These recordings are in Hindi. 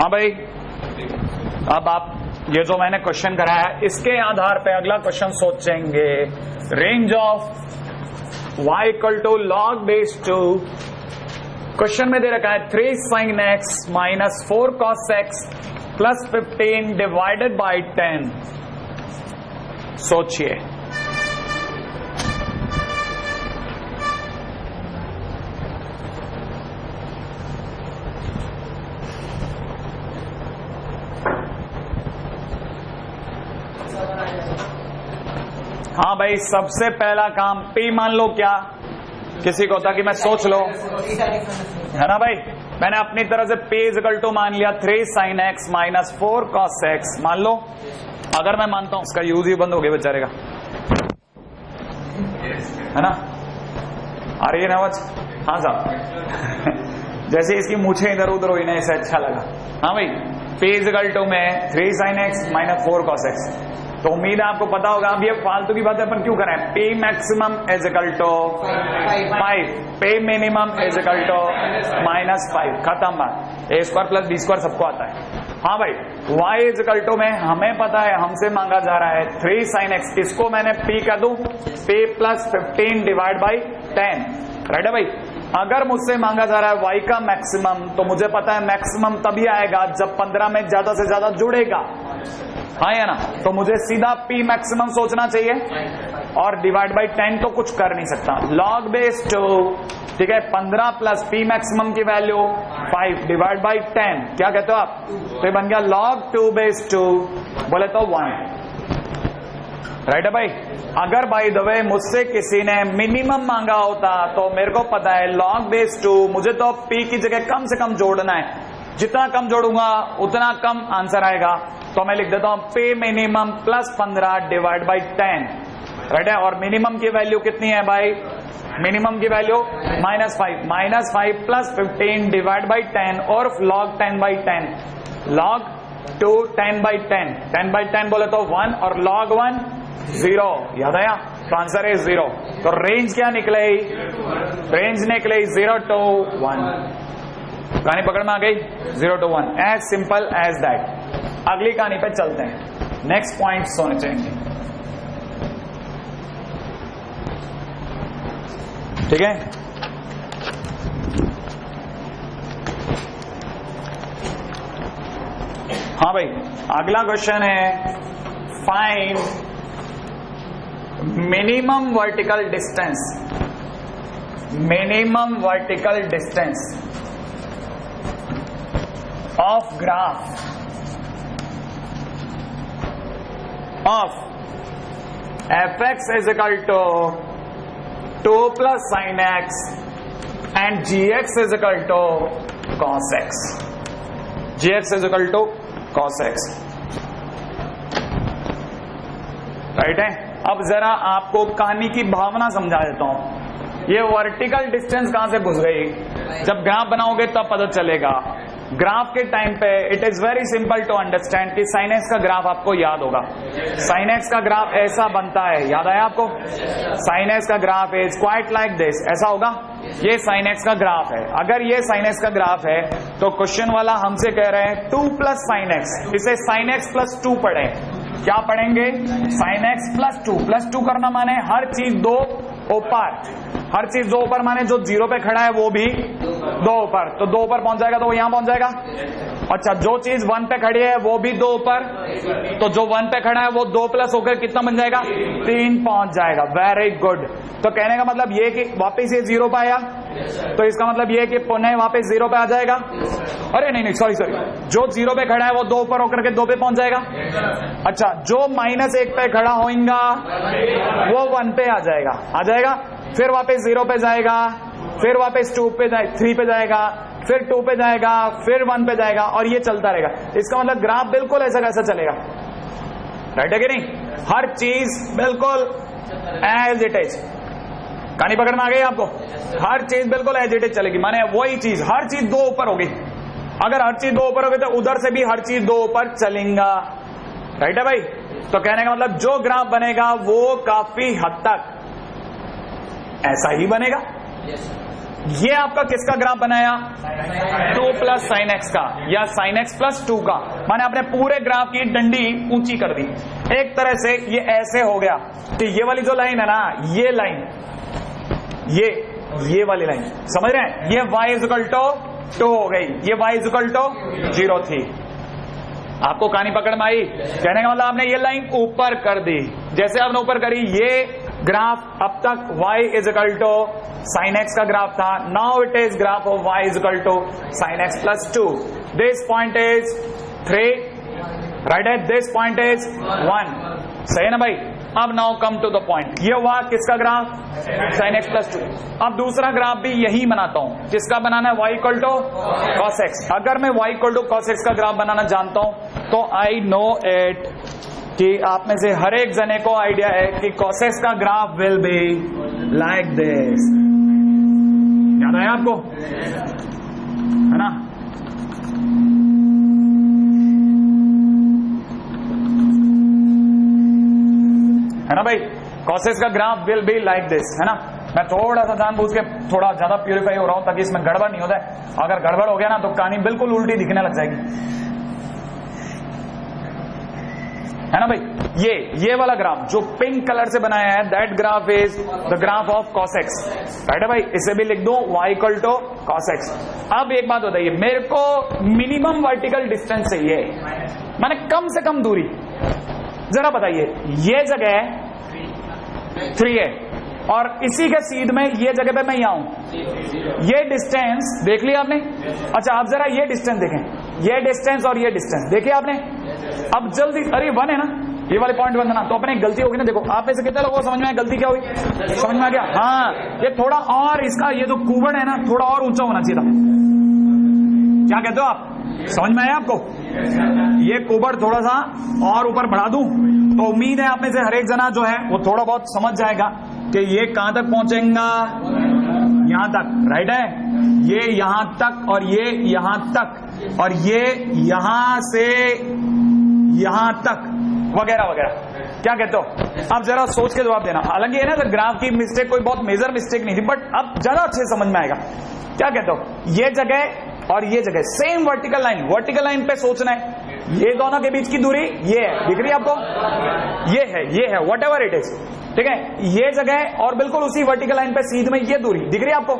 हाँ भाई, अब आप ये जो मैंने क्वेश्चन कराया है इसके आधार पे अगला क्वेश्चन सोचेंगे। Range of y equal to log base 2, question में दे रखा है 3 sin x minus 4 cos x plus 15 divided by 10। सोचिए, हाँ भाई, सबसे पहला काम P मान लो। क्या किसी को होता कि मैं सोच लो, है ना भाई? मैंने अपनी तरह से P इक्वल टू मान लिया 3 sin x minus 4 cos x। मान लो, अगर मैं मानता हूं उसका यूज ही बंद हो गया बेचारे का, है ना? आ रही है ना आवाज? हाँ साहब जैसे इसकी मूछें इधर उधर हुई ना, इसे अच्छा लगा। हाँ भाई, P इक्वल टू में 3 sin x minus 4 cos x, तो उम्मीद है आपको पता होगा। अब ये फालतू की बात अपन क्यों करें? P maximum is equal to 5, P minimum is equal to minus 5। खत्म बात। A square plus B square सबको आता है। हाँ भाई, y इज इक्वल टू में हमें पता है, हमसे मांगा जा रहा है 3 sin x। इसको मैंने P कर दूं, P plus 15 divide by 10। Right है भाई? अगर मुझसे मांगा जा रहा है y का मैक्सिमम, तो मुझे पता है मैक्सिमम तभी आएगा जब 15 में ज्यादा से ज्यादा जुड़ेगा। हाँ या ना? तो मुझे सीधा P मैक्सिमम सोचना चाहिए, और डिवाइड बाई 10 तो कुछ कर नहीं सकता। लॉग बेस 2, ठीक है, 15 प्लस P मैक्सिमम की वैल्यू 5 डिवाइड बाई 10। क्या कहते हो आप? तो ये बन गया log 2 बेस 2, बोले तो 1। राइट है भाई? अगर बाय द वे मुझसे किसी ने मिनिमम मांगा होता, तो मेरे को पता है log बेस 2, मुझे तो P की जगह कम से कम जोड़ना है। जितना कम जोड़ूंगा उतना कम आंसर आएगा। तो मैं लिख देता हूं P minimum plus 15 divide by 10। Right है? और मिनिमम की वैल्यू कितनी है भाई? मिनिमम की वैल्यू -5 प्लस 15 डिवाइड बाई 10 और log 10 by 10। log 2 10 by 10, 10 by 10 बोले तो 1, और log 1 0। याद आया? तो आंसर है 0। तो रेंज क्या निकले? रेंज निकले 0 to 1। कहानी पकड़ में आ गई? 0 to 1, as simple as that. अगली कहानी पे चलते हैं। नेक्स्ट पॉइंट सोचेंगे, ठीक है? हाँ भाई, अगला क्वेश्चन है find minimum vertical distance. Minimum vertical distance of graph of fx is equal to 2 plus sin x and gx is equal to cos x. gx is equal to cos x. Right है? अब जरा आपको कहानी की भावना समझा देता हूं। ये वर्टिकल डिस्टेंस कहां से घुस गई? जब ग्राफ बनाओगे तब पता चलेगा। ग्राफ के टाइम पे it is very simple to understand कि sin x का ग्राफ आपको याद होगा। sin x का ग्राफ ऐसा बनता है, याद आया आपको? sin x का graph is quite like this, ऐसा होगा। ये sin x का ग्राफ है। अगर ये sin x का ग्राफ है, तो क्वेश्चन वाला हमसे कह रहे हैं 2 प्लस sin x, इसे sin x प्लस 2 पढ़े। क्या पढ़ेंगे? sin x plus 2। प्लस 2 करना माने हर चीज 2 ऊपर, हर चीज 2 ऊपर माने जो 0 पे खड़ा है वो भी 2 ऊपर। तो 2 ऊपर पहुंच जाएगा तो वो यहां पहुंच जाएगा। अच्छा, जो चीज 1 पे खड़ी है वो भी 2 ऊपर, तो जो 1 पे खड़ा है वो 2 प्लस होकर कितना बन जाएगा? 3 पहुंच जाएगा। Very good. तो कहने का मतलब ये कि वापिस ये 0 पे आया, तो इसका मतलब ये कि पुनः वापिस 0 पे आ जाएगा। अरे नहीं, सॉरी, जो 0 पे खड़ा है वो 2 ऊपर होकर के 2 पे पहुंच जाएगा। अच्छा, जो -1 पे खड़ा होगा वो 1 पे आ जाएगा, फिर वापस 0 पे जाएगा, फिर वापस 2 पे 3 पे जाएगा, फिर 2 पे जाएगा, फिर 1 पे जाएगा, और ये चलता रहेगा। इसका मतलब ग्राफ बिल्कुल ऐसा कैसा चलेगा। राइट है कि नहीं? हर चीज बिल्कुल एज इट इज। कहानी पकड़ में आ गई आपको? हर चीज बिल्कुल एज इट इज चलेगी, माने वही चीज, हर चीज 2 ऊपर होगी। अगर हर चीज 2 ऊपर होगी तो उधर से भी हर चीज 2 ऊपर चलेगा। राइट है भाई? तो कहने का मतलब जो ग्राफ बनेगा वो काफी हद तक ऐसा ही बनेगा। ये आपका किसका ग्राफ बनाया? 2 प्लस साइन एक्स का या साइन एक्स प्लस 2 का। मैंने अपने पूरे ग्राफ की डंडी ऊंची कर दी। एक तरह से ये ऐसे हो गया कि ये वाली जो लाइन है ना, ये लाइन, ये वाली लाइन, समझ रहे हैं? ये y इक्वल टू 2 हो गई, ये y इक्वल टू 0 थी। आपको कहानी पकड़ में आई? कहने का मतलब आपने ये लाइन ऊपर कर दी। जैसे आपने ऊपर करी, ये ग्राफ अब तक y is equal to sine X का ग्राफ था, now it is graph of y is equal to sine X plus 2। This point is 3, right है, दिस पॉइंट इज 1, सही है ना भाई? अब now come to the point, ये हुआ किसका ग्राफ? Sign X plus 2। अब दूसरा ग्राफ भी यही बनाता हूं, किसका बनाना है? y equal to cos X. अगर मैं y equal to cos X का ग्राफ बनाना जानता हूं तो आई नो इट कि आप में से हर एक जने को आइडिया है कि कॉस एक्स का graph will be like this. याद आया आपको? है ना? है ना भाई? कॉस एक्स का graph will be like this, है ना? मैं थोड़ा सा जानबूझ के थोड़ा ज्यादा प्यूरिफाई हो रहा हूं ताकि इसमें गड़बड़ नहीं होता है। अगर गड़बड़ हो गया ना तो कहानी बिल्कुल उल्टी दिखने लग जाएगी, है ना भाई? ये वाला ग्राफ जो पिंक कलर से बनाया है, that graph is the graph of cos X, right है भाई? इसे भी लिख दो y equal to cos X. अब एक बात बताइए, मेरे को मिनिमम वर्टिकल डिस्टेंस चाहिए, माने कम से कम दूरी। जरा बताइए, ये जगह 3 है और इसी के सीध में ये जगह पे मैं यहां हूं, ये डिस्टेंस देख लिया आपने? अच्छा, आप जरा ये डिस्टेंस देखें, ये डिस्टेंस और ये डिस्टेंस देखिए आपने। अब जल्दी, अरे 1 है ना, ये वाले पॉइंट 1 है ना, तो अपने गलती होगी ना। देखो आप में से कितने लोगों को समझ में आया गलती क्या हुई? समझ में आ गया? हाँ, ये थोड़ा और इसका ये जो कुबड़ है ना थोड़ा और ऊंचा होना चाहिए था। क्या कहते हो आप? समझ में आया आपको? ये कुबड़ थोड़ा सा और ऊपर बढ़ा दूं तो उम्मीद है आप में से हर एक जना जो है वो थोड़ा बहुत समझ जाएगा कि ये कहां तक पहुंचेगा, यहां तक, राइट है? ये यहां तक और ये यहां तक और ये यहां से यहां तक वगैरह वगैरह। क्या कहते हो? अब जरा सोच के जवाब देना। हालांकि है ना, तो ग्राफ की मिस्टेक कोई बहुत मेजर मिस्टेक नहीं थी, बट अब जरा अच्छे समझ में आएगा। क्या कहते हो? ये जगह और ये जगह सेम वर्टिकल लाइन पे सोचना है। ये दोनों के बीच की दूरी ये है, दिख रही है आपको? ये है वट एवर इट इज, ठीक है? ये जगह और बिल्कुल उसी वर्टिकल लाइन पे सीध में ये दूरी दिख रही है आपको?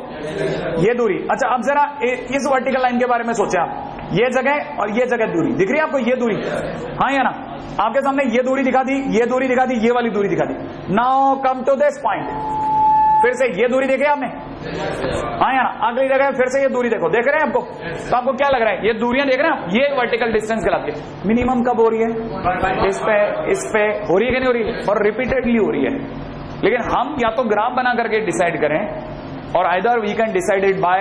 ये दूरी। अच्छा, अब जरा इस वर्टिकल लाइन के बारे में सोचे आप, ये जगह और ये जगह दूरी दिख रही है आपको? ये दूरी, हाँ या ना? आपके सामने ये दूरी दिखा दी, ये दूरी दिखा दी, ये वाली दूरी दिखा दी। Now come to this point, फिर से ये दूरी देखे आपने? हाँ या ना? अगली जगह फिर से ये दूरी देखो, देख रहे हैं आपको? तो आपको क्या लग रहा है? ये दूरियां देख रहे हैं? ये वर्टिकल डिस्टेंस कहलाती है। मिनिमम कब हो रही है? इस पे हो रही है कि नहीं हो रही है? और रिपीटेडली हो रही है। लेकिन हम या तो ग्राफ बना करके डिसाइड करें और either we can decide it by,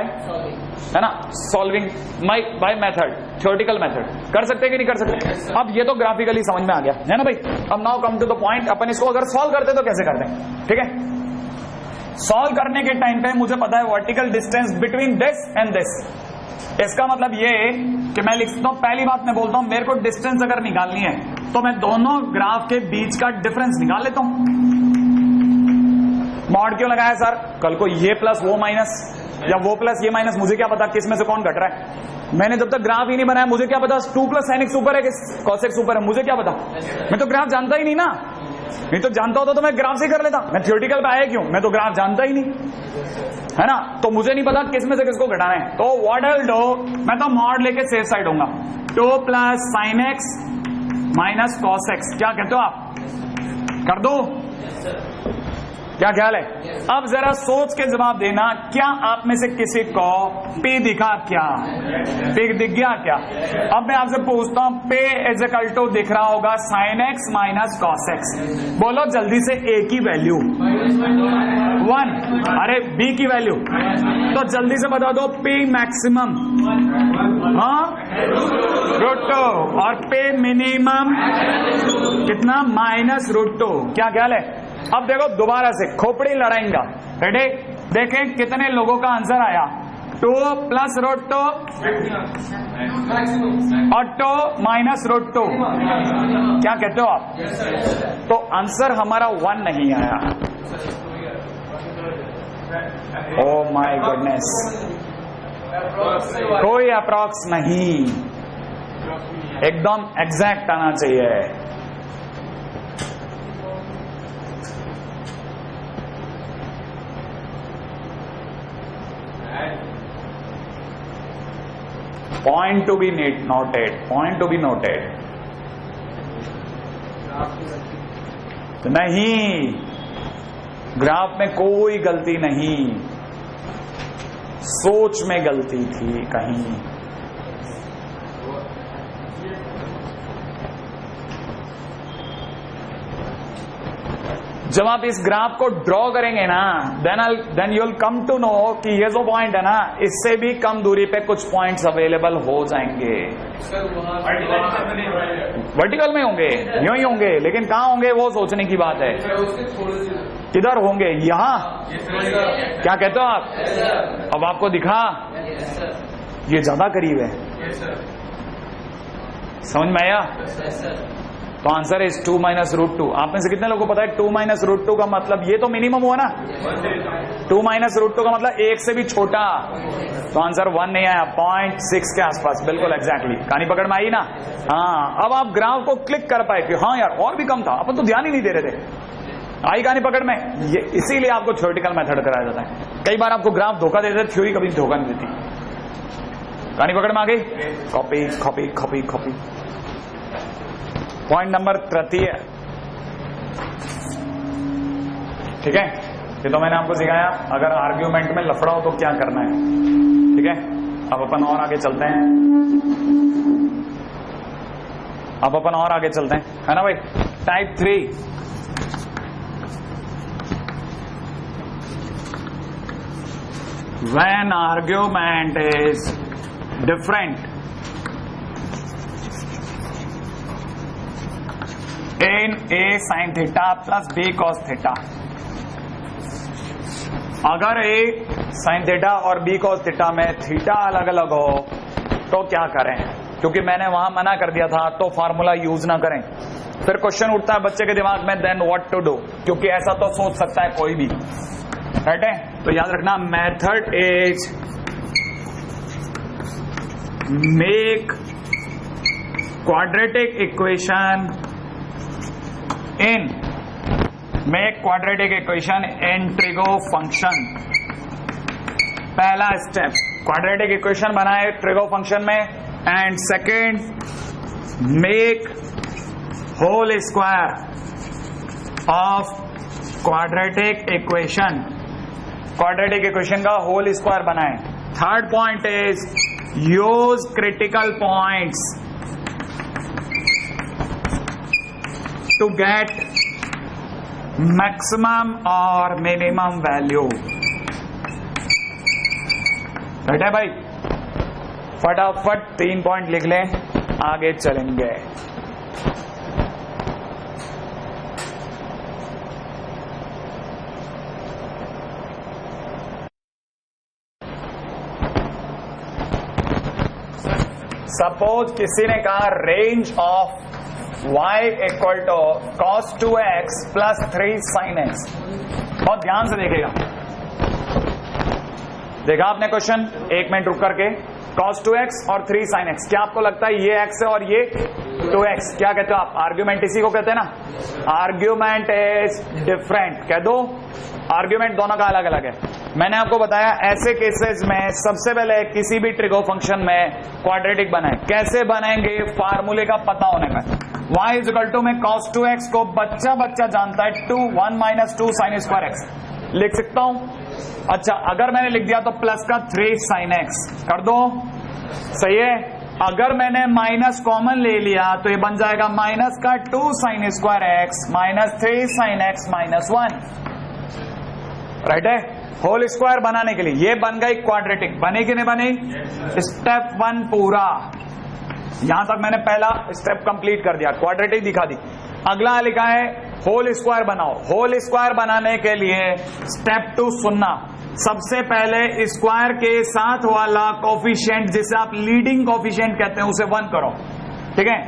है ना, solving by method, theoretical method. कर सकते हैं कि नहीं कर सकते? अब ये तो ग्राफिकली समझ में आ गया, है ना भाई? अब now come to the point, अपन इसको अगर सॉल्व करते तो कैसे करते हैं? ठीक है, सॉल्व करने के टाइम पे मुझे पता है vertical distance between this and this. इसका मतलब ये कि मैं लिखता हूं, पहली बात मैं बोलता हूं, मेरे को डिस्टेंस अगर निकालनी है तो मैं दोनों ग्राफ के बीच का डिफरेंस निकाल लेता हूं। मॉड क्यों लगाया सर? कल को ये प्लस वो माइनस या वो प्लस ये माइनस, मुझे क्या पता किस में से कौन घट रहा है? मैंने जब तक ग्राफ ही नहीं बनाया मुझे क्या पता 2 प्लस साइन एक्स ऊपर है कि कॉस एक्स ऊपर है? मुझे क्या पता? मैं तो ग्राफ जानता ही नहीं ना। नहीं तो जानता होता तो मैं ग्राफ से कर लेता। मैं थ्योरेटिकल पे आया क्यों? मैं तो ग्राफ जानता ही नहीं, है ना? तो मुझे नहीं पता किस में से किसको घटाना है। तो व्हाट आई विल डू, मैं तो मॉड लेके सेफ साइड होऊंगा। 2 plus sine x minus cos x. क्या कहते हो आप? कर दो? क्या ख्याल है? अब जरा सोच के जवाब देना, क्या आप में से किसी को P दिखा? क्या P दिख गया क्या? अब मैं आपसे पूछता हूं, P इज इक्वल टू दिख रहा होगा sine x minus cos x. बोलो जल्दी से, A की वैल्यू 1, अरे B की वैल्यू तो जल्दी से बता दो। P मैक्सिमम, हाँ, √2 और P मिनिमम कितना? -√2। क्या ख्याल है? अब देखो दोबारा से खोपड़ी लड़ाएंगा, रेडी? देखें कितने लोगों का आंसर आया। 2 प्लस √2 और 2 माइनस √2। क्या कहते हो आप? तो आंसर हमारा 1 नहीं आया। ओ माय गुडनेस, कोई अप्रॉक्स नहीं, एकदम एग्जैक्ट आना चाहिए। Point to be noted, point to be noted. नहीं, ग्राफ में कोई गलती नहीं, सोच में गलती थी कहीं। जब आप इस ग्राफ को ड्रॉ करेंगे ना, then you will come to know कि ये जो पॉइंट है ना, इससे भी कम दूरी पे कुछ पॉइंट्स अवेलेबल हो जाएंगे। वर्टिकल में होंगे, यूं ही होंगे, लेकिन कहां होंगे वो सोचने की बात है। किधर होंगे? यहां? क्या कहते हो आप? अब आपको दिखा? ये ज्यादा करीब है, समझ में आया? तो आंसर इज 2 माइनस रूट 2। आप में से कितने लोगों को पता है 2 माइनस रूट 2 का मतलब ये तो मिनिमम हुआ ना? 2 माइनस रूट 2 का मतलब 1 से भी छोटा, तो आंसर 1 नहीं आया, 0.6 के आसपास, बिल्कुल एग्जैक्टली। कहानी पकड़ में आई ना? हाँ, अब आप ग्राफ को क्लिक कर पाए कि हाँ यार और भी कम था, अपन तो ध्यान ही नहीं दे रहे थे। आई कहानी पकड़ में? ये इसीलिए आपको थ्योरेटिकल मेथड कराया जाता है। कई बार आपको ग्राफ धोखा देते, थ्योरी कभी धोखा नहीं देती। कहानी पकड़ में आ गई? Copy copy copy copy. Point number 33, ठीक है? ये तो मैंने आपको सिखाया अगर आर्ग्यूमेंट में लफड़ा हो तो क्या करना है, ठीक है? अब अपन और आगे चलते हैं, अब अपन और आगे चलते हैं, है ना भाई? Type 3, when argument is different in a sin theta plus b cos theta। अगर a sin theta और b cos theta में थीटा अलग अलग हो तो क्या करें? क्योंकि मैंने वहां मना कर दिया था तो फार्मूला यूज ना करें। फिर क्वेश्चन उठता है बच्चे के दिमाग में, देन व्हाट टू डू, क्योंकि ऐसा तो सोच सकता है कोई भी, राइट है? तो याद रखना, method is make quadratic equation in trigo function. पहला स्टेप, क्वाड्रेटिक इक्वेशन बनाए ट्रिगो फंक्शन में। And second, make whole square of quadratic equation, quadratic equation का होल स्क्वायर बनाए। Third point is use critical points to get maximum और मिनिमम वैल्यू, राइट है भाई? फटाफट 3 पॉइंट लिख लें, आगे चलेंगे। सपोज किसी ने कहा range of y equal to cos 2x plus 3 sin x। बहुत ध्यान से देखेगा, देखा आपने क्वेश्चन? 1 मिनट रुक करके, cos 2x और 3 sin x, क्या आपको लगता है ये x है और ये 2x? क्या कहते हो आप? आर्ग्यूमेंट इसी को कहते हैं ना, आर्ग्यूमेंट इज डिफरेंट। कह दो, आर्ग्यूमेंट दोनों का अलग अलग है। मैंने आपको बताया ऐसे केसेस में सबसे पहले किसी भी ट्रिगो फंक्शन में क्वाड्रेटिक बनाए। कैसे बनाएंगे? फार्मूले का पता होने में। y इज इक्वल टू में cos 2x को बच्चा जानता है 1 माइनस 2 sin स्क्वायर x लिख सकता हूं। अच्छा, अगर मैंने लिख दिया तो प्लस का 3 sin x कर दो, सही है? अगर मैंने माइनस कॉमन ले लिया तो ये बन जाएगा माइनस का 2 sin square x minus 3 sin x minus 1, right है? होल स्क्वायर बनाने के लिए ये बन गई क्वाड्रेटिक। बने कि नहीं बनी? स्टेप 1 पूरा, यहां तक मैंने पहला स्टेप कंप्लीट कर दिया, क्वाड्रेटिक दिखा दी। अगला लिखा है होल स्क्वायर बनाओ। होल स्क्वायर बनाने के लिए स्टेप 2 सुनना। सबसे पहले स्क्वायर के साथ वाला कोफिशिएंट जिसे आप लीडिंग कोफिशिएंट कहते हैं उसे 1 करो, ठीक है?